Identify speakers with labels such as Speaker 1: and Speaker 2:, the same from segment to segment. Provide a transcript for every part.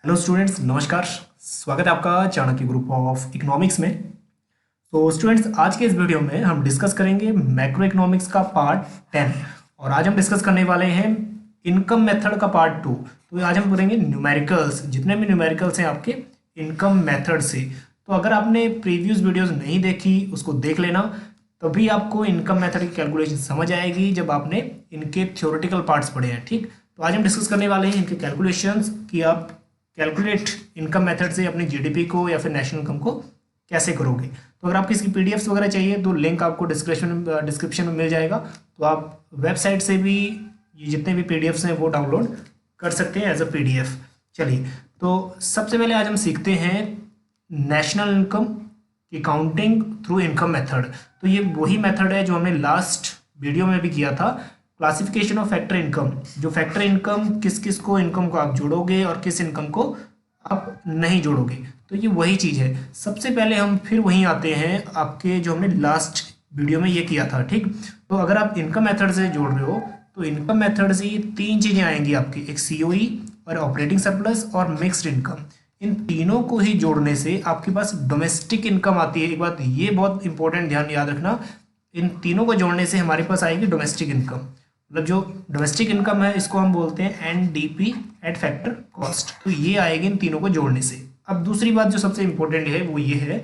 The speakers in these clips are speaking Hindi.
Speaker 1: हेलो स्टूडेंट्स, नमस्कार। स्वागत है आपका चाणक्य ग्रुप ऑफ इकोनॉमिक्स में। तो स्टूडेंट्स, आज के इस वीडियो में हम डिस्कस करेंगे मैक्रो इकोनॉमिक्स का पार्ट 10 और आज हम डिस्कस करने वाले हैं इनकम मेथड का पार्ट 2। तो आज हम करेंगे न्यूमेरिकल्स, जितने भी न्यूमेरिकल्स हैं आपके इनकम मेथड से। तो अगर आपने प्रीवियस वीडियोज़ नहीं देखी उसको देख लेना, तभी आपको इनकम मेथड की कैलकुलेशन समझ आएगी जब आपने इनके थ्योरेटिकल पार्ट्स पढ़े हैं। ठीक, तो आज हम डिस्कस करने वाले हैं इनके कैलकुलेशंस कि आप कैलकुलेट इनकम मेथड से अपनी जीडीपी को या फिर नेशनल इनकम को कैसे करोगे। तो अगर आपको इसकी पीडीएफ्स वगैरह चाहिए तो लिंक आपको डिस्क्रिप्शन में मिल जाएगा। तो आप वेबसाइट से भी ये जितने भी पीडीएफ्स हैं वो डाउनलोड कर सकते हैं एज अ पीडीएफ। चलिए, तो सबसे पहले आज हम सीखते हैं नेशनल इनकम की काउंटिंग थ्रू इनकम मेथड। तो ये वही मेथड है जो हमने लास्ट वीडियो में भी किया था, क्लासिफिकेशन ऑफ फैक्टर इनकम। जो फैक्टर इनकम किस किस को इनकम को आप जोड़ोगे और किस इनकम को आप नहीं जोड़ोगे, तो ये वही चीज़ है। सबसे पहले हम फिर वहीं आते हैं आपके जो हमने लास्ट वीडियो में ये किया था। ठीक, तो अगर आप इनकम मेथड से जोड़ रहे हो तो इनकम मेथड से ये तीन चीज़ें आएंगी आपकी, एक सीओई और ऑपरेटिंग सरप्लस और मिक्स्ड इनकम। इन तीनों को ही जोड़ने से आपके पास डोमेस्टिक इनकम आती है। एक बात ये बहुत इंपॉर्टेंट ध्यान याद रखना, इन तीनों को जोड़ने से हमारे पास आएगी डोमेस्टिक इनकम। मतलब जो डोमेस्टिक इनकम है इसको हम बोलते हैं एनडीपी एट फैक्टर कॉस्ट। तो ये आएगी इन तीनों को जोड़ने से। अब दूसरी बात जो सबसे इंपॉर्टेंट है वो ये है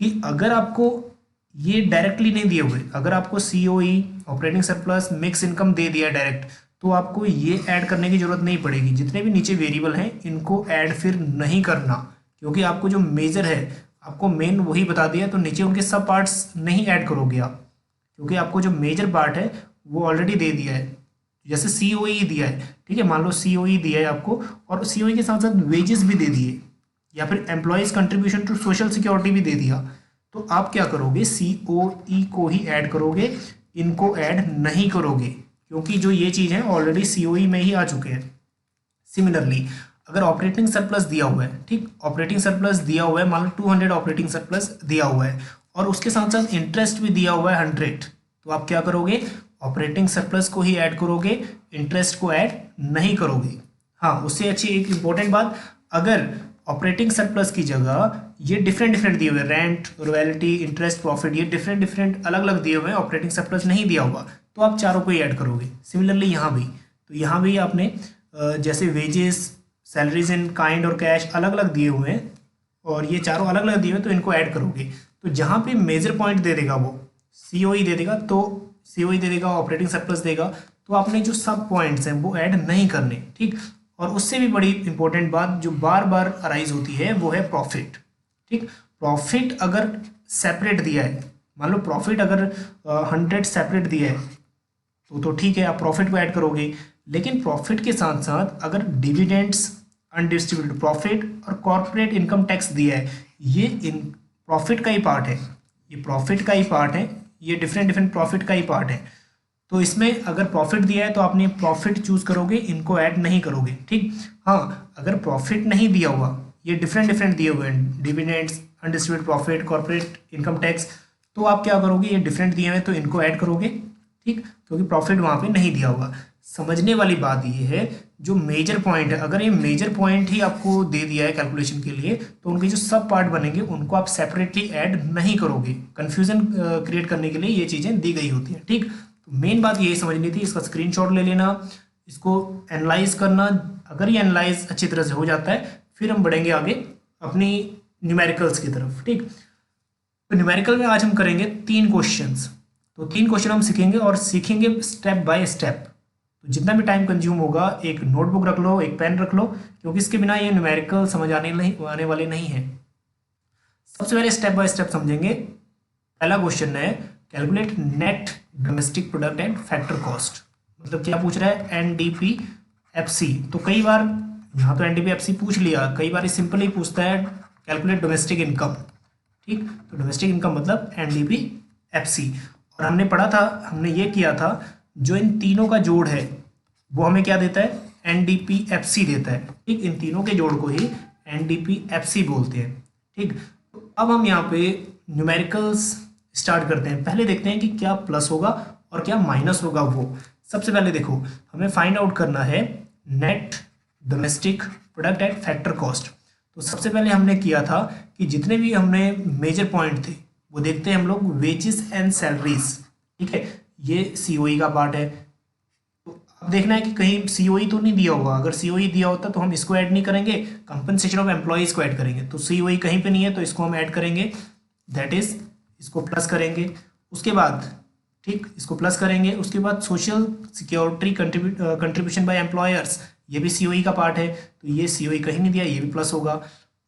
Speaker 1: कि अगर आपको ये डायरेक्टली नहीं दिए हुए, अगर आपको COE operating surplus mix income दे दिया डायरेक्ट, तो आपको ये ऐड करने की जरूरत नहीं पड़ेगी। जितने भी नीचे वेरिएबल हैं इनको ऐड फिर नहीं करना, क्योंकि आपको जो मेजर है आपको मेन वही बता दिया, तो नीचे उनके सब पार्ट्स नहीं ऐड करोगे आप, क्योंकि आपको जो मेजर पार्ट है वो ऑलरेडी दे दिया है। जैसे सीओई दिया है, ठीक है, मान लो सीओई दिया है आपको और सीओई के साथ साथ वेजेस भी दे दिए या फिर employees contribution to social security भी दे दिया, तो आप क्या करोगे, सीओई को ही ऐड करोगे, इनको ऐड नहीं करोगे, क्योंकि जो ये चीज़ है ऑलरेडी सीओई में ही आ चुके हैं। सिमिलरली अगर ऑपरेटिंग सरप्लस दिया हुआ है, ठीक, ऑपरेटिंग सरप्लस दिया हुआ है, मान लो 200 ऑपरेटिंग सरप्लस दिया हुआ है और उसके साथ साथ इंटरेस्ट भी दिया हुआ है 100, तो आप क्या करोगे, ऑपरेटिंग सरप्लस को ही ऐड करोगे, इंटरेस्ट को ऐड नहीं करोगे। हाँ, उससे अच्छी एक इंपॉर्टेंट बात, अगर ऑपरेटिंग सरप्लस की जगह ये डिफरेंट डिफरेंट दिए हुए, रेंट, रॉयल्टी, इंटरेस्ट, प्रॉफिट, ये डिफरेंट डिफरेंट अलग अलग दिए हुए हैं, ऑपरेटिंग सरप्लस नहीं दिया हुआ, तो आप चारों को ही ऐड करोगे। सिमिलरली यहाँ भी, तो यहाँ भी आपने जैसे वेजेस, सैलरीज इन काइंड और कैश अलग अलग दिए हुए हैं और ये चारों अलग अलग दिए हुए, तो इनको ऐड करोगे। तो जहाँ पे मेजर पॉइंट दे देगा वो सीओई दे देगा, तो सीओई दे देगा, ऑपरेटिंग सरप्लस देगा, तो आपने जो सब पॉइंट्स हैं वो ऐड नहीं करने। ठीक, और उससे भी बड़ी इंपॉर्टेंट बात जो बार बार अराइज होती है वो है प्रॉफिट। ठीक, प्रॉफिट अगर सेपरेट दिया है, मान लो प्रॉफिट अगर 100 सेपरेट दिया है तो ठीक है, आप प्रॉफिट को ऐड करोगे, लेकिन प्रॉफिट के साथ साथ अगर डिविडेंड्स, अनडिस्ट्रीब्यूटेड प्रॉफिट और कॉर्पोरेट इनकम टैक्स दिया है, ये इन प्रॉफिट का ही पार्ट है, ये प्रॉफिट का ही पार्ट है, ये डिफरेंट डिफरेंट प्रॉफिट का ही पार्ट है। तो इसमें अगर प्रॉफिट दिया है तो आपने प्रॉफिट चूज करोगे, इनको ऐड नहीं करोगे। ठीक, हाँ, अगर प्रॉफिट नहीं दिया हुआ, ये डिफरेंट डिफरेंट दिए हुए हैं, dividends, undistributed profit, corporate income tax, तो आप क्या करोगे, ये डिफरेंट दिए हुए हैं तो इनको ऐड करोगे। ठीक, क्योंकि प्रॉफिट वहाँ पे नहीं दिया हुआ। समझने वाली बात ये है, जो मेजर पॉइंट है, अगर ये मेजर पॉइंट ही आपको दे दिया है कैलकुलेशन के लिए, तो उनके जो सब पार्ट बनेंगे उनको आप सेपरेटली ऐड नहीं करोगे। कंफ्यूजन क्रिएट करने के लिए ये चीज़ें दी गई होती हैं। ठीक, तो मेन बात यही समझनी थी, इसका स्क्रीनशॉट ले लेना, इसको एनालाइज करना। अगर ये एनालाइज अच्छी तरह से हो जाता है फिर हम बढ़ेंगे आगे अपनी न्यूमेरिकल्स की तरफ। ठीक, तो न्यूमेरिकल में आज हम करेंगे 3 क्वेश्चंस। तो 3 क्वेश्चन हम सीखेंगे और सीखेंगे स्टेप बाय स्टेप। तो जितना भी टाइम कंज्यूम होगा, एक नोटबुक रख लो, एक पेन रख लो, क्योंकि इसके बिना ये न्यूमेरिकल समझ आने वाले नहीं है। सबसे पहले स्टेप बाय स्टेप समझेंगे। पहला क्वेश्चन है calculate net domestic product and factor cost. मतलब क्या पूछ रहा है, एनडीपीएफसी। तो कई बार यहाँ तो एनडीपीएफसी पूछ लिया, कई बार सिंपली पूछता है कैलकुलेट डोमेस्टिक इनकम। ठीक, तो डोमेस्टिक इनकम मतलब एनडीपीएफसी। और हमने पढ़ा था, हमने ये किया था, जो इन तीनों का जोड़ है वो हमें क्या देता है, एनडीपीएफसी देता है। ठीक, इन तीनों के जोड़ को ही एनडीपीएफसी बोलते हैं। ठीक, तो अब हम यहाँ पे न्यूमेरिकल्स स्टार्ट करते हैं। पहले देखते हैं कि क्या प्लस होगा और क्या माइनस होगा। वो सबसे पहले देखो, हमें फाइंड आउट करना है net domestic product at factor cost. तो सबसे पहले हमने किया था कि जितने भी हमने मेजर पॉइंट थे वो देखते हैं हम लोग वेजेस एंड सैलरीज, ठीक है, ये सीओई का पार्ट है। तो अब देखना है कि कहीं सीओई तो नहीं दिया होगा, अगर सीओई दिया होता तो हम इसको ऐड नहीं करेंगे, कंपनसेशन ऑफ एम्प्लॉइज को ऐड करेंगे। तो सीओई कहीं पे नहीं है तो इसको हम ऐड करेंगे, दैट इज इसको प्लस करेंगे। उसके बाद ठीक इसको प्लस करेंगे, उसके बाद social security contribution by employers, ये भी सीओई का पार्ट है, तो ये सीओई कहीं नहीं दिया, ये भी प्लस होगा।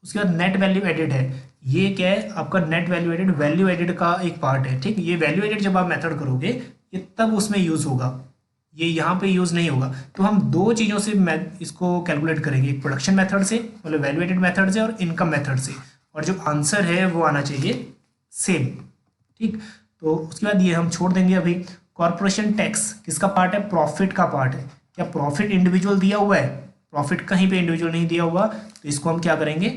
Speaker 1: उसके बाद नेट वैल्यू एडेड है, ये क्या है आपका नेट वैल्यू एडेड का एक पार्ट है, ठीक। ये वैल्यू एडेड जब आप मेथड करोगे ये तब उसमें यूज होगा, ये यहाँ पे यूज नहीं होगा। तो हम दो चीज़ों से इसको कैलकुलेट करेंगे, एक प्रोडक्शन मेथड से मतलब वैल्यू एडेड मेथड से और इनकम मेथड से, और जो आंसर है वो आना चाहिए सेम, ठीक। तो उसके बाद ये हम छोड़ देंगे अभी। कॉर्पोरेशन टैक्स किसका पार्ट है, प्रॉफिट का पार्ट है। क्या प्रॉफिट इंडिविजुअल दिया हुआ है, प्रॉफिट कहीं पे इंडिविजुअल नहीं दिया हुआ, तो इसको हम क्या करेंगे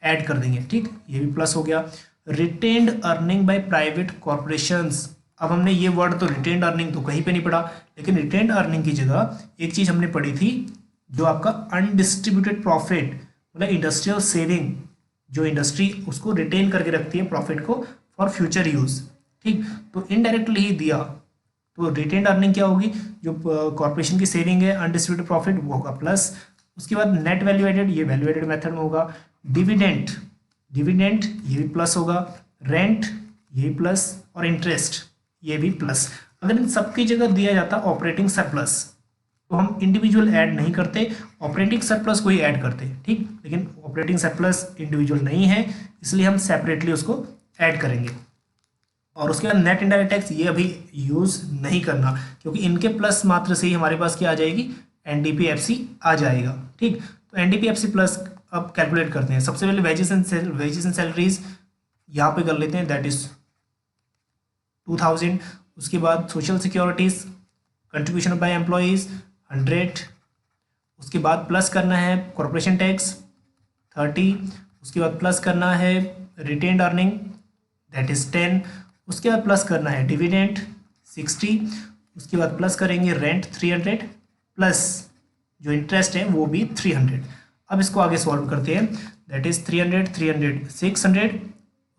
Speaker 1: ऐड कर देंगे, ठीक, ये भी प्लस हो गया। Retained earning by private corporations, अब हमने ये वर्ड तो रिटेन्ड अर्निंग तो कहीं पे नहीं पढ़ा, लेकिन रिटेन्ड अर्निंग की जगह एक चीज हमने पढ़ी थी जो आपका अनडिस्ट्रीब्यूटेड प्रॉफिट, मतलब इंडस्ट्रियल सेविंग, जो इंडस्ट्री उसको रिटेन करके रखती है प्रॉफिट को फॉर फ्यूचर यूज, ठीक। तो इनडायरेक्टली ही दिया, तो रिटेन्ड अर्निंग क्या होगी, जो कॉर्पोरेशन की सेविंग है अनडिस्ट्रीब्यूटेड प्रॉफिट वो होगा प्लस। उसके बाद नेट वैल्यू एडेड, ये वैल्यू एडेड मेथड में होगा। डिविडेंट ये भी प्लस होगा। रेंट ये भी प्लस, और इंटरेस्ट ये भी प्लस। अगर इन सबकी जगह दिया जाता ऑपरेटिंग सरप्लस तो हम इंडिविजुअल ऐड नहीं करते, ऑपरेटिंग सरप्लस को ही ऐड करते, ठीक। लेकिन ऑपरेटिंग सरप्लस इंडिविजुअल नहीं है इसलिए हम सेपरेटली उसको ऐड करेंगे। और उसके बाद नेट इनडायरेक्ट टैक्स ये अभी यूज नहीं करना, क्योंकि इनके प्लस मात्र से ही हमारे पास क्या आ जाएगी, एनडीपीएफसी आ जाएगा, ठीक। तो एनडीपीएफसी प्लस अब कैलकुलेट करते हैं। सबसे पहले वेजेस एंड सैलरीज यहाँ पे कर लेते हैं, दैट इज 2000। उसके बाद social securities contribution by employees 100। उसके बाद प्लस करना है कॉर्पोरेशन टैक्स 30। उसके बाद प्लस करना है रिटेन्ड अर्निंग दैट इज 10। उसके बाद प्लस करना है डिविडेंड 60। उसके बाद प्लस करेंगे रेंट 300 प्लस जो इंटरेस्ट है वो भी 300। अब इसको आगे सॉल्व करते हैं, दैट इज 300 600।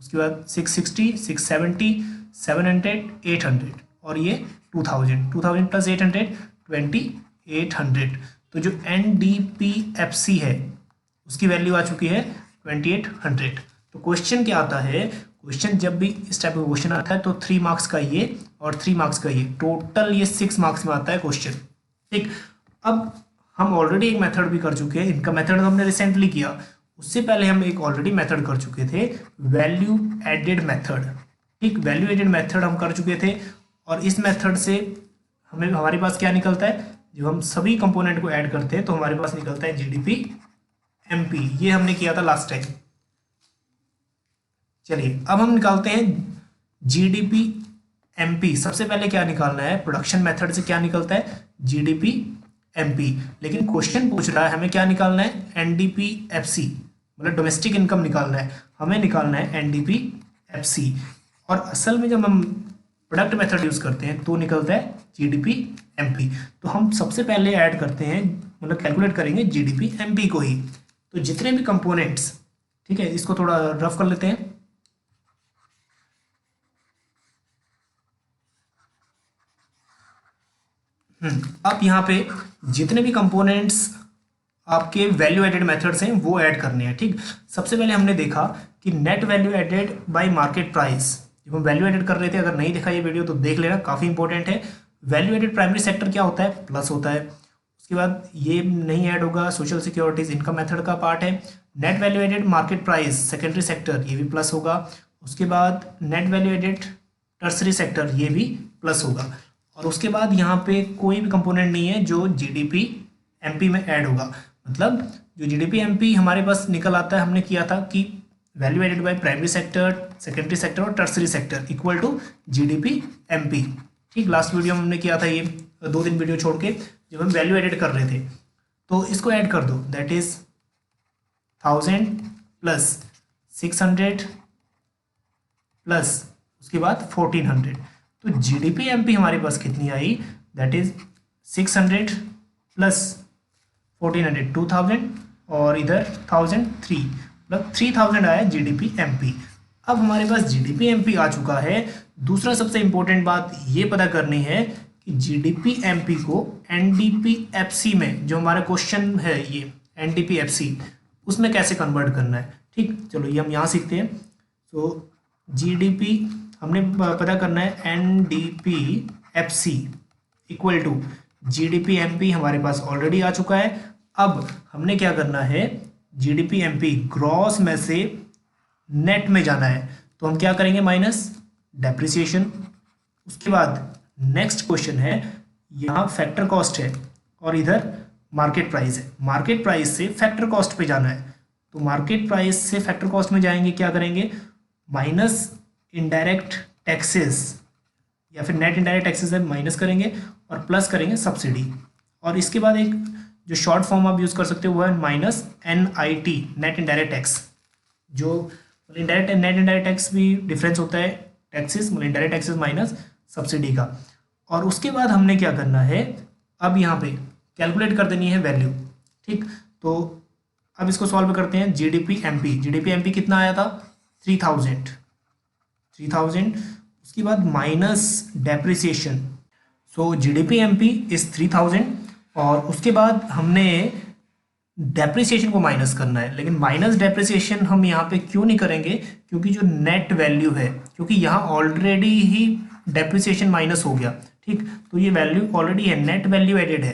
Speaker 1: उसके बाद 660 670 700 800 और ये 2000 प्लस 800 2800। तो जो NDPFC है उसकी वैल्यू आ चुकी है 2800। तो क्वेश्चन क्या आता है, क्वेश्चन जब भी इस टाइप का क्वेश्चन आता है तो 3 मार्क्स का ये और 3 मार्क्स का ये, टोटल ये 6 मार्क्स में आता है क्वेश्चन, ठीक। अब हम ऑलरेडी एक मेथड भी कर चुके हैं, इनका मेथड हमने रिसेंटली किया, उससे पहले हम एक ऑलरेडी मेथड कर चुके थे वैल्यू एडेड मेथड, ठीक। वैल्यू एडेड मेथड हम कर चुके थे और इस मेथड से हमें हमारे पास क्या निकलता है, जब हम सभी कंपोनेंट को ऐड करते हैं तो हमारे पास निकलता है जीडीपी एमपी। ये हमने किया था लास्ट टाइम। चलिए अब हम निकालते हैं जीडीपी एमपी। सबसे पहले क्या निकालना है, प्रोडक्शन मेथड से क्या निकलता है जीडीपी एमपी, लेकिन क्वेश्चन पूछ रहा है हमें क्या निकालना है एनडीपीएफसी, मतलब डोमेस्टिक इनकम निकालना है, हमें निकालना है एनडीपीएफसी। और असल में जब हम प्रोडक्ट मेथड यूज करते हैं तो निकलता है जीडीपी एमपी। तो हम सबसे पहले ऐड करते हैं, मतलब कैलकुलेट करेंगे जीडीपी एमपी को ही। तो जितने भी कंपोनेंट्स, ठीक है, इसको थोड़ा रफ कर लेते हैं। अब यहाँ पे जितने भी कंपोनेंट्स आपके वैल्यू एडेड मेथड्स हैं वो ऐड करने हैं, ठीक। सबसे पहले हमने देखा कि net value added by market price, जब हम वैल्यू एडेड कर रहे थे, अगर नहीं देखा ये वीडियो तो देख लेना, काफ़ी इंपॉर्टेंट है। वैल्यू एडेड प्राइमरी सेक्टर क्या होता है, प्लस होता है। उसके बाद ये नहीं ऐड होगा, सोशल सिक्योरिटीज इनकम मेथड का पार्ट है। Net value added market price secondary sector, ये भी प्लस होगा। उसके बाद net value added tertiary sector, ये भी प्लस होगा। और उसके बाद यहाँ पे कोई भी कंपोनेंट नहीं है जो जीडीपी एमपी में ऐड होगा, मतलब जो जीडीपी एमपी हमारे पास निकल आता है, हमने किया था कि value added by primary sector, secondary sector और tertiary sector equal to GDP MP, ठीक। लास्ट वीडियो में हमने किया था ये 2 दिन वीडियो छोड़ के, जब हम वैल्यू एडेड कर रहे थे। तो इसको ऐड कर दो, दैट इज 1000 प्लस 600 प्लस उसके बाद 1400। तो जीडीपी एमपी हमारे पास कितनी आई, दैट इज 600 प्लस 1400 2000 और इधर 1003 मतलब 3000 आया जीडीपी एमपी। अब हमारे पास जीडीपी एमपी आ चुका है। दूसरा सबसे इंपॉर्टेंट बात ये पता करनी है कि जीडीपी एमपी को एनडीपी एफसी में, जो हमारा क्वेश्चन है ये एनडीपी एफसी, उसमें कैसे कन्वर्ट करना है। ठीक, चलो ये हम यहाँ सीखते हैं। तो जीडीपी हमने पता करना है NDP FC equal to GDP MP, हमारे पास ऑलरेडी आ चुका है। अब हमने क्या करना है, जीडीपी एमपी ग्रॉस में से नेट में जाना है, तो हम क्या करेंगे, माइनस डेप्रिसिएशन। उसके बाद नेक्स्ट क्वेश्चन है, यहाँ फैक्टर कॉस्ट है और इधर मार्केट प्राइस है। मार्केट प्राइस से फैक्टर कॉस्ट पे जाना है, तो मार्केट प्राइस से फैक्टर कॉस्ट में जाएंगे, क्या करेंगे, माइनस इनडायरेक्ट टैक्सेस या फिर नेट इनडायरेक्ट टैक्सेस है माइनस करेंगे और प्लस करेंगे सब्सिडी। और इसके बाद एक जो शॉर्ट फॉर्म आप यूज़ कर सकते हो वो है minus NIT, net indirect tax. जो इनडायरेक्ट नेट इनडायरेक्ट टैक्स भी डिफरेंस होता है, टैक्सेस मतलब इनडायरेक्ट टैक्सेस माइनस सब्सिडी का। और उसके बाद हमने क्या करना है, अब यहाँ पे कैलकुलेट कर देनी है वैल्यू। ठीक, तो अब इसको सॉल्व करते हैं। जीडीपी एमपी कितना आया था, 3000। उसके बाद minus depreciation, so GDP MP is 3000 और उसके बाद हमने डेप्रिसिएशन को माइनस करना है। लेकिन माइनस डेप्रिसिएशन हम यहाँ पे क्यों नहीं करेंगे, क्योंकि जो नेट वैल्यू है, क्योंकि यहाँ ऑलरेडी ही डेप्रिसिएशन माइनस हो गया। ठीक, तो ये वैल्यू ऑलरेडी है, नेट वैल्यू एडेड है।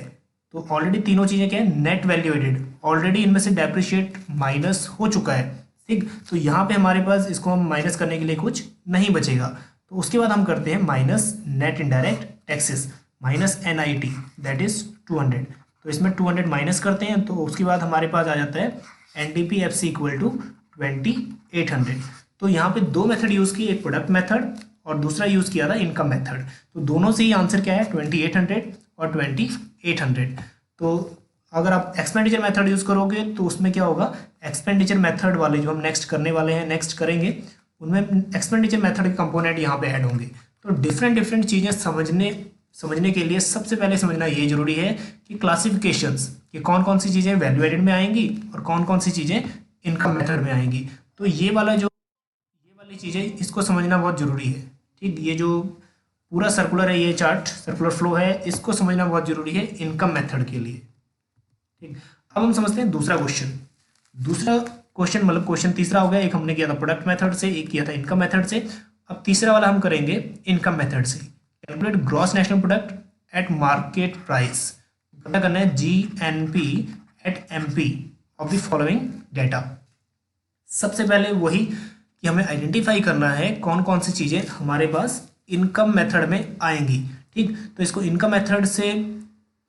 Speaker 1: तो ऑलरेडी तीनों चीज़ें क्या है, नेट वैल्यू एडेड, ऑलरेडी इनमें से डेप्रिशिएट माइनस हो चुका है। ठीक, तो यहाँ पे हमारे पास इसको हम माइनस करने के लिए कुछ नहीं बचेगा। तो उसके बाद हम करते हैं minus net indirect taxes minus NIT, that is 200। तो इसमें 200 माइनस करते हैं, तो उसके बाद हमारे पास आ जाता है NDP FC इक्वल टू 2800। तो यहाँ पे दो मेथड यूज़ किए, एक प्रोडक्ट मेथड और दूसरा यूज़ किया था इनकम मेथड। तो दोनों से ही आंसर क्या है, 2800 और 2800। तो अगर आप एक्सपेंडिचर मेथड यूज़ करोगे तो उसमें क्या होगा, एक्सपेंडिचर मेथड वाले जो हम नेक्स्ट करने वाले हैं, नेक्स्ट करेंगे, उनमें एक्सपेंडिचर मेथड के कंपोनेंट यहाँ पे ऐड होंगे। तो डिफरेंट चीज़ें समझने के लिए सबसे पहले समझना ये जरूरी है कि क्लासिफिकेशंस, कि कौन कौन सी चीज़ें वैल्यू एडेड में आएंगी और कौन कौन सी चीज़ें इनकम मेथड में आएंगी। तो ये वाली चीज़ें, इसको समझना बहुत ज़रूरी है। ठीक, ये जो पूरा सर्कुलर है, ये चार्ट सर्कुलर फ्लो है, इसको समझना बहुत ज़रूरी है इनकम मेथड के लिए। ठीक, अब हम समझते हैं दूसरा क्वेश्चन मतलब क्वेश्चन तीसरा हो गया। एक हमने किया था प्रोडक्ट मेथड से, एक किया था इनकम मेथड से। अब तीसरा वाला हम करेंगे इनकम मेथड से। Calculate gross national product at market price, पता करना है GNP at MP of the following data. सबसे पहले वही कि हमें आइडेंटिफाई करना है कौन कौन सी चीज़ें हमारे पास इनकम मेथड में आएंगी। ठीक, तो इसको इनकम मेथड से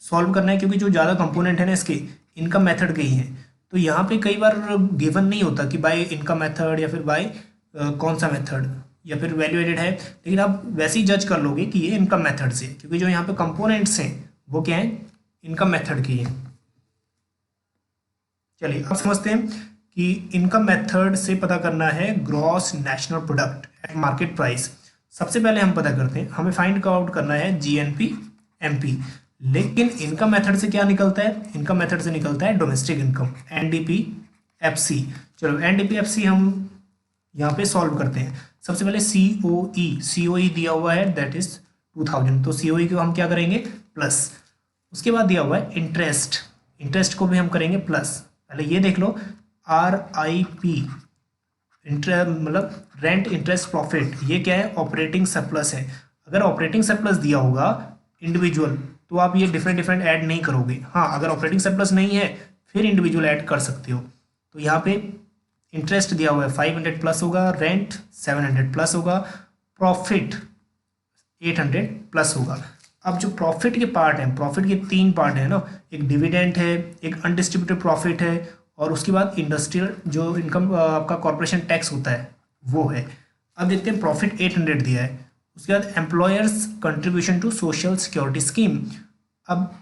Speaker 1: सॉल्व करना है, क्योंकि जो ज़्यादा कंपोनेंट है ना इसके इनकम मेथड के ही हैं। तो यहाँ पे कई बार गिवन नहीं होता कि बाय इनकम मेथड या फिर बाय कौन सा मेथड या फिर वैल्यू एडेड है, लेकिन आप वैसे ही जज कर लोगे कि ये इनकम मेथड से, क्योंकि जो यहाँ पे कंपोनेंट्स हैं वो क्या है, इनकम मेथड की हैं। चलिए अब समझते हैं कि इनकम मेथड से पता करना है gross national product at market price. सबसे पहले हम पता करते हैं, हमें फाइंड आउट करना है GNP MP। लेकिन इनकम मेथड से क्या निकलता है, इनकम मेथड से निकलता है डोमेस्टिक इनकम, NDP FC। चलो NDP FC हम यहाँ पे सॉल्व करते हैं। सबसे पहले COE दिया हुआ है, दैट इज 2000। तो COE को हम क्या करेंगे, प्लस। उसके बाद दिया हुआ है इंटरेस्ट को भी हम करेंगे प्लस। पहले ये देख लो, RIP मतलब रेंट इंटरेस्ट प्रॉफिट, ये क्या है, ऑपरेटिंग सरप्लस है। अगर ऑपरेटिंग सरप्लस दिया होगा इंडिविजुअल तो आप ये डिफरेंट ऐड नहीं करोगे। हाँ, अगर ऑपरेटिंग सरप्लस नहीं है फिर इंडिविजुअल ऐड कर सकते हो। तो यहाँ पे इंटरेस्ट दिया हुआ है 500 प्लस होगा, रेंट 700 प्लस होगा, प्रॉफिट 800 प्लस होगा। अब जो प्रॉफिट के पार्ट हैं, प्रॉफिट के 3 पार्ट हैं ना, एक डिविडेंड है, एक अनडिस्ट्रीब्यूटेड प्रॉफिट है और उसके बाद इंडस्ट्रियल जो इनकम आपका कॉर्पोरेशन टैक्स होता है वो है। अब देखते हैं प्रॉफिट 800 दिया है। उसके बाद employers contribution to social security scheme. अब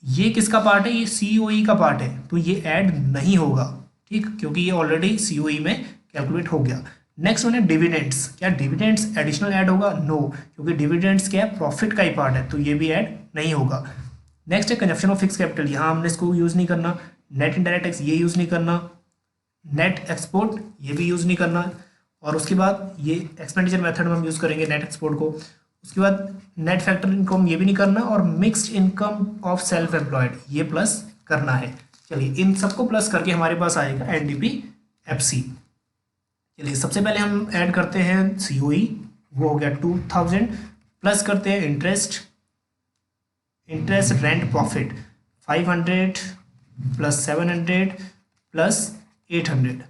Speaker 1: ये किसका पार्ट है, ये COE का पार्ट है, तो ये ऐड नहीं होगा। ठीक, क्योंकि ये ऑलरेडी COE में कैलकुलेट हो गया। नेक्स्ट वन है डिविडेंड्स। क्या डिविडेंड्स एडिशनल ऐड होगा, नो, क्योंकि डिविडेंड्स क्या है, प्रॉफिट का ही पार्ट है, तो ये भी ऐड नहीं होगा। नेक्स्ट है कंजप्शन ऑफ फिक्स कैपिटल, यहाँ हमने इसको यूज़ नहीं करना। नेट इनडायरेक्ट टैक्स ये यूज़ नहीं करना, नेट एक्सपोर्ट ये भी यूज़ नहीं करना, और उसके बाद ये एक्सपेंडिचर मेथड में हम यूज़ करेंगे नेट एक्सपोर्ट को। उसके बाद नेट फैक्टर इनकम ये भी नहीं करना, और mixed income of self employed ये प्लस करना है। चलिए इन सबको प्लस करके हमारे पास आएगा NDPFC। चलिए सबसे पहले हम ऐड करते हैं COE, वो हो गया 2000, प्लस करते हैं interest rent profit 500 plus 700 plus 800।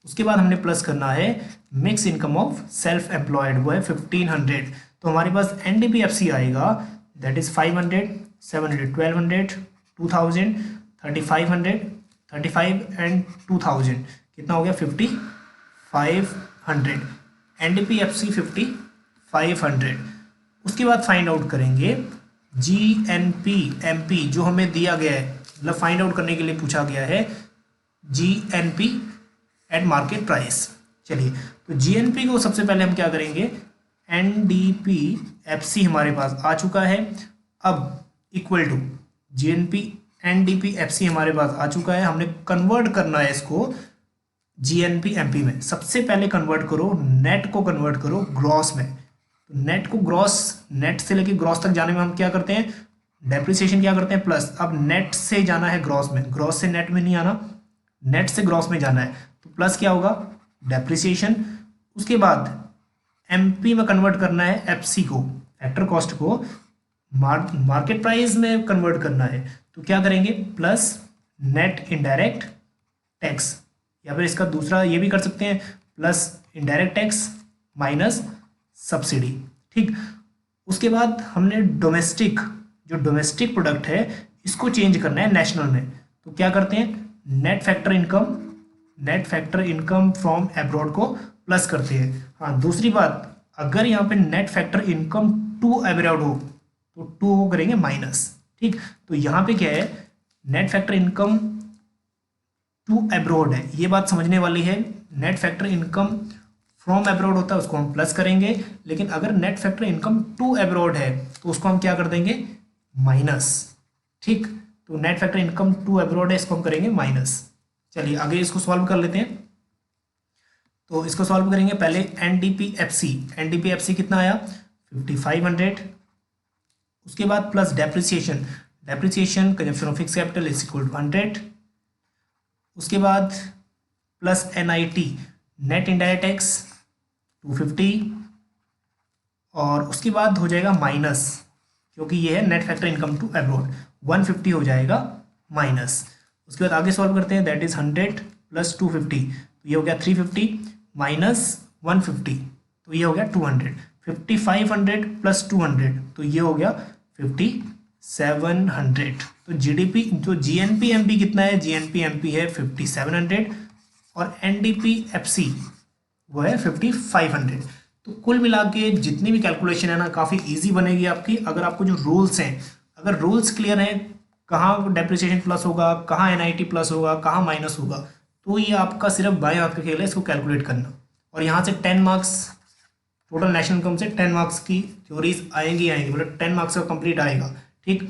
Speaker 1: उसके बाद हमने प्लस करना है mix income of self employed, वो है 1500। तो हमारे पास NDPFC आएगा, दैट इज 500 700 1200 2000 3500 35 एंड 2000, कितना हो गया 5500। NDPFC 5500। उसके बाद फाइंड आउट करेंगे GNP जो हमें दिया गया है, मतलब फाइंड आउट करने के लिए पूछा गया है GNP एट मार्केट प्राइस। चलिए तो GNP को सबसे पहले हम क्या करेंगे, NDPFC हमारे पास आ चुका है, अब इक्वल टू NDPFC हमारे पास आ चुका है, हमने कन्वर्ट करना है इसको GNP में। सबसे पहले कन्वर्ट करो, नेट को कन्वर्ट करो ग्रॉस में। तो नेट को ग्रॉस, नेट से लेके ग्रॉस तक जाने में हम क्या करते हैं, डेप्रिसिएशन क्या करते हैं प्लस। अब नेट से जाना है ग्रॉस में, ग्रॉस से नेट में नहीं आना, नेट से ग्रॉस में जाना है, तो प्लस क्या होगा डेप्रिसिएशन। उसके बाद MP में कन्वर्ट करना है FC को, फैक्टर कॉस्ट को मार्केट प्राइस में कन्वर्ट करना है, तो क्या करेंगे प्लस नेट इनडायरेक्ट टैक्स, या फिर इसका दूसरा ये भी कर सकते हैं plus indirect tax minus subsidy. ठीक, उसके बाद हमने डोमेस्टिक प्रोडक्ट है इसको चेंज करना है नेशनल में, तो क्या करते हैं net factor income from abroad को प्लस करते हैं। हाँ दूसरी बात, अगर यहाँ पे net factor income to abroad हो तो टू को करेंगे माइनस। ठीक, तो यहाँ पे क्या है net factor income to abroad है, ये बात समझने वाली है। Net factor income from abroad होता है उसको हम प्लस करेंगे, लेकिन अगर net factor income to abroad है तो उसको हम क्या कर देंगे माइनस। ठीक, तो net factor income to abroad है, इसको हम करेंगे माइनस। चलिए आगे इसको सॉल्व कर लेते हैं। तो इसको सॉल्व करेंगे पहले NDPFC कितना आया 5500। उसके बाद plus depreciation consumption of fix capital is equal to 100। उसके बाद plus NIT net indirect tax 250, और उसके बाद हो जाएगा माइनस, क्योंकि ये है net factor income to abroad 150 हो जाएगा माइनस। उसके बाद आगे सॉल्व करते हैं, दैट इज 100 प्लस 250, तो ये हो गया 350 माइनस 150, तो ये हो गया 200। 5500 प्लस 200, तो ये हो गया 5700। तो GNP कितना है, GNP है 5700 और NDPFC वो है 5500। तो कुल मिला के जितनी भी कैलकुलेशन है ना काफ़ी इजी बनेगी आपकी, अगर आपको जो रूल्स हैं, अगर रूल्स क्लियर हैं, कहाँ डेप्रिसिएशन प्लस होगा, कहाँ NIT प्लस होगा, कहाँ माइनस होगा, तो ये आपका सिर्फ बाएं हाथ का खेल है इसको कैलकुलेट करना। और यहाँ से 10 मार्क्स टोटल नेशनल इनकम से 10 मार्क्स की थ्योरीज आएंगी, मतलब 10 मार्क्स का कंप्लीट आएगा। ठीक,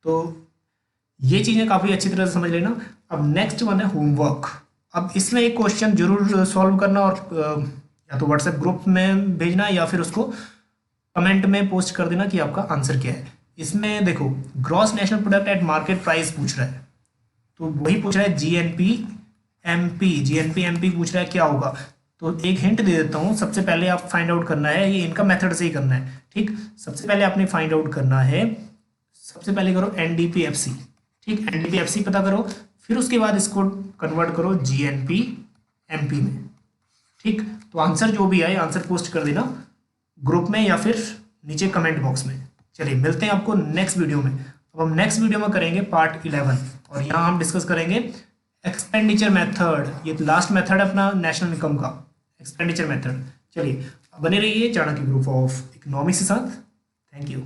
Speaker 1: तो ये चीज़ें काफ़ी अच्छी तरह से समझ लेना। अब नेक्स्ट वन है होमवर्क। अब इसमें एक क्वेश्चन जरूर सॉल्व करना, और या तो व्हाट्सएप ग्रुप में भेजना या फिर उसको कमेंट में पोस्ट कर देना कि आपका आंसर क्या है। इसमें देखो gross national product at market price पूछ रहा है, तो वही पूछ रहा है GNP MP पूछ रहा है क्या होगा। तो एक हिंट दे देता हूँ, सबसे पहले आप फाइंड आउट करना है, ये इनकम मेथड से ही करना है। ठीक, सबसे पहले आपने फाइंड आउट करना है, सबसे पहले करो NDPFC। ठीक, NDPFC पता करो, फिर उसके बाद इसको कन्वर्ट करो GNP MP में। ठीक, तो आंसर जो भी आए आंसर पोस्ट कर देना ग्रुप में या फिर नीचे कमेंट बॉक्स में। चलिए मिलते हैं आपको नेक्स्ट वीडियो में। अब हम नेक्स्ट वीडियो में करेंगे पार्ट 11, और यहाँ हम डिस्कस करेंगे एक्सपेंडिचर मेथड। ये लास्ट मेथड है अपना नेशनल इनकम का, एक्सपेंडिचर मेथड। चलिए बने रहिए चाणक्य ग्रुप ऑफ इकोनॉमिक्स के साथ। Thank you.